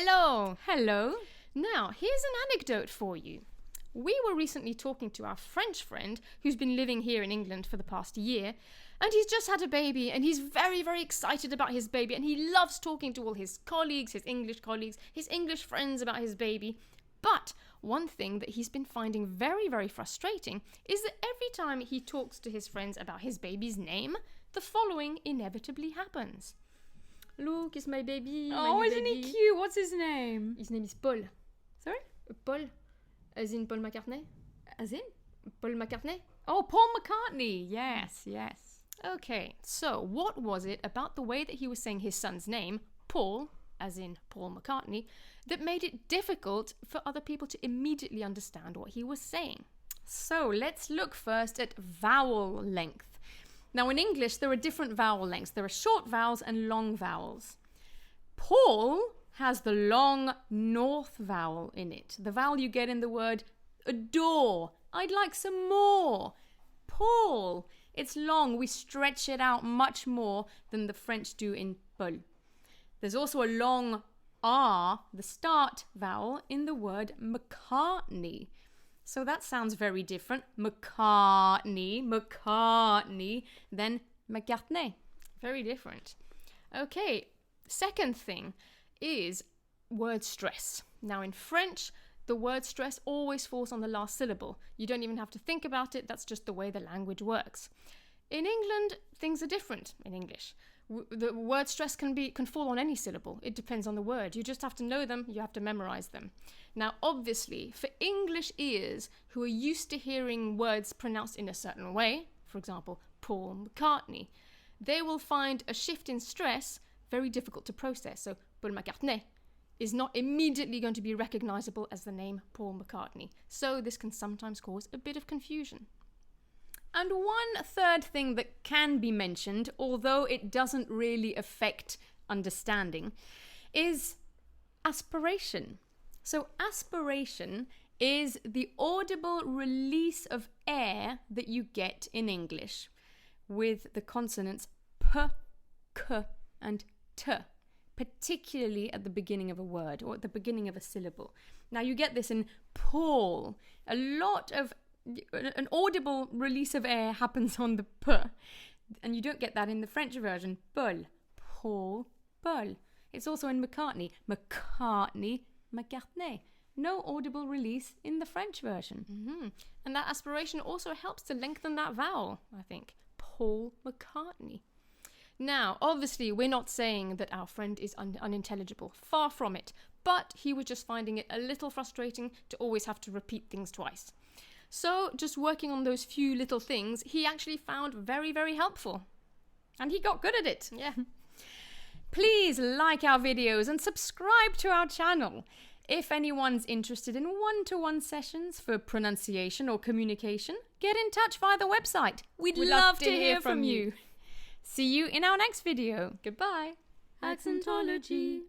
Hello. Hello. Now, here's an anecdote for you. We were recently talking to our French friend who's been living here in England for the past year, and he's just had a baby, and he's very, very excited about his baby, and he loves talking to all his colleagues, his English friends about his baby. But one thing that he's been finding very, very frustrating is that every time he talks to his friends about his baby's name, the following inevitably happens. Look, it's my baby. Oh, isn't he cute? What's his name? His name is Paul. Sorry? Paul, as in Paul McCartney. As in? Paul McCartney? Oh, Paul McCartney. Yes. Okay, so what was it about the way that he was saying his son's name, Paul, as in Paul McCartney, that made it difficult for other people to immediately understand what he was saying? So let's look first at vowel length. Now in English, there are different vowel lengths. There are short vowels and long vowels. Paul has the long north vowel in it. The vowel you get in the word adore. I'd like some more. Paul. It's long. We stretch it out much more than the French do in Paul. There's also a long R, the start vowel, in the word McCartney. So that sounds very different. McCartney, then McCartney. Very different. Okay, second thing is word stress. Now in French, the word stress always falls on the last syllable. You don't even have to think about it, that's just the way the language works. In England, things are different in English. The word stress can fall on any syllable. It depends on the word. You just have to know them, you have to memorize them. Now, obviously, for English ears who are used to hearing words pronounced in a certain way, for example, Paul McCartney, they will find a shift in stress very difficult to process. So, Paul McCartney is not immediately going to be recognizable as the name Paul McCartney. So this can sometimes cause a bit of confusion. And one third thing that can be mentioned, although it doesn't really affect understanding, is aspiration. So aspiration is the audible release of air that you get in English with the consonants p, k, and t, particularly at the beginning of a word or at the beginning of a syllable. Now you get this in Paul. An audible release of air happens on the p, and you don't get that in the French version. Paul, Paul. It's also in McCartney, McCartney. No audible release in the French version. Mm-hmm. And that aspiration also helps to lengthen that vowel, I think. Paul McCartney. Now, obviously, we're not saying that our friend is unintelligible. Far from it. But he was just finding it a little frustrating to always have to repeat things twice. So, just working on those few little things, he actually found very, very helpful. And he got good at it. Yeah. Please like our videos and subscribe to our channel. If anyone's interested in one-to-one sessions for pronunciation or communication, get in touch via the website. We'd love to hear from you. See you in our next video. Goodbye. Accentology.